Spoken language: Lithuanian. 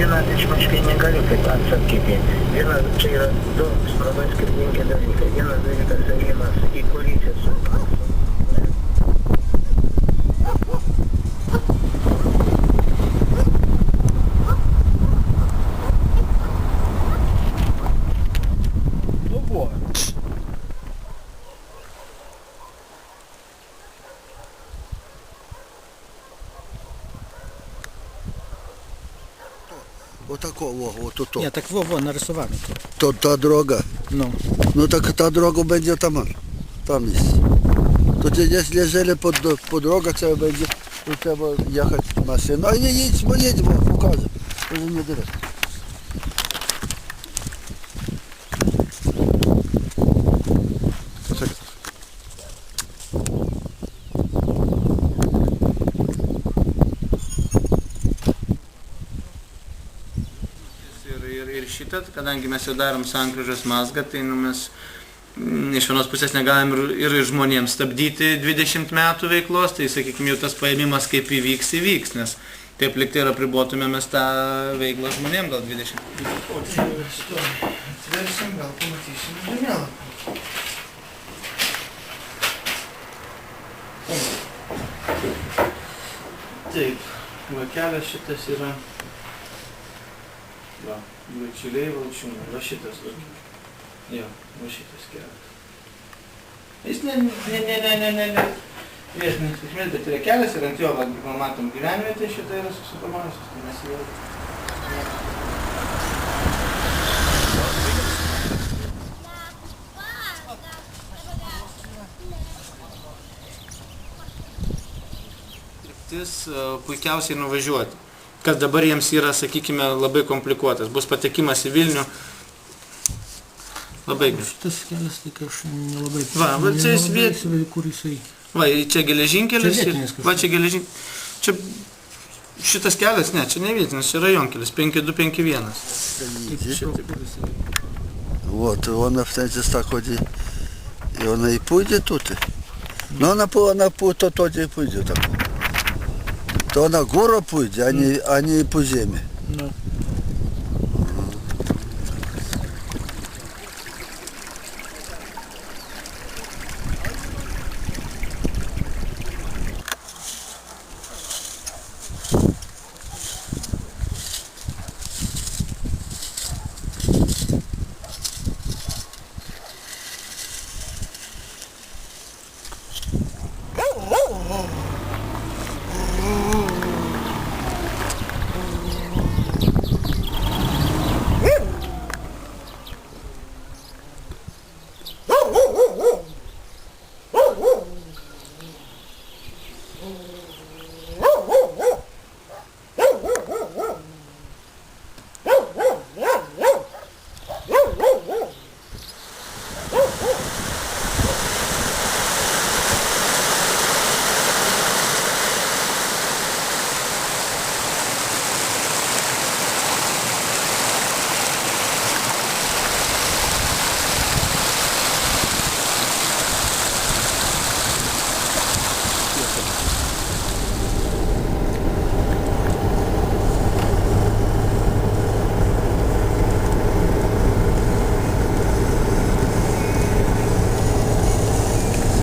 vienareikšmiškai negaliu taip atsakyti. Čia yra du labai skirtingi dalykai. Vienas dalykas ėjimas į koaliciją su Отако, отут. Ні, так нарисований тут. То та дорога. Ну. Ну так та дорога буде там. Там є. Тут якщо жили по дорогах, це буде, то треба їхати машину. А їдь, покажу. Вже не дивись. Ir šitą, kadangi mes jau darom sankryžos mazgą, tai mes iš vienos pusės negalim ir žmonėms stabdyti 20 metų veiklos, tai sakykime, jau tas paėmimas kaip įvyks, nes taip liktai ir apribotume mes tą veiklą žmonėm gal 20 metų. O čia atversim, gal pamatysim žemėlapį. Taip, va kelias šitas yra. Va, Vaičiuliai, Valčiūnai, va šitas, jo, va šitas kelias. Jis viešinės tikmės, bet yra kelias ir ant jo, va, matom gyvenvietė šitą yra susiformavusios, tai mes jau... Puikiausiai nuvažiuoti. Kas dabar jiems yra, sakykime, labai komplikuotas. Bus patekimas į Vilnių. Labai gerai. Šitas kelias, tai aš nelabai... Va, čia jis kur jisai... Va, čia geležinkelis. Čia vietinis kažkas. Va, čia geležinkelis. Čia šitas kelias, ne, čia ne vietinis, čia rajonkelis, 5251. Вот, вона в центрі так ході. І вона і пойде тут. Ну, вона то тоді і пойде так. То вона гору пойде, а не по землі. Ну.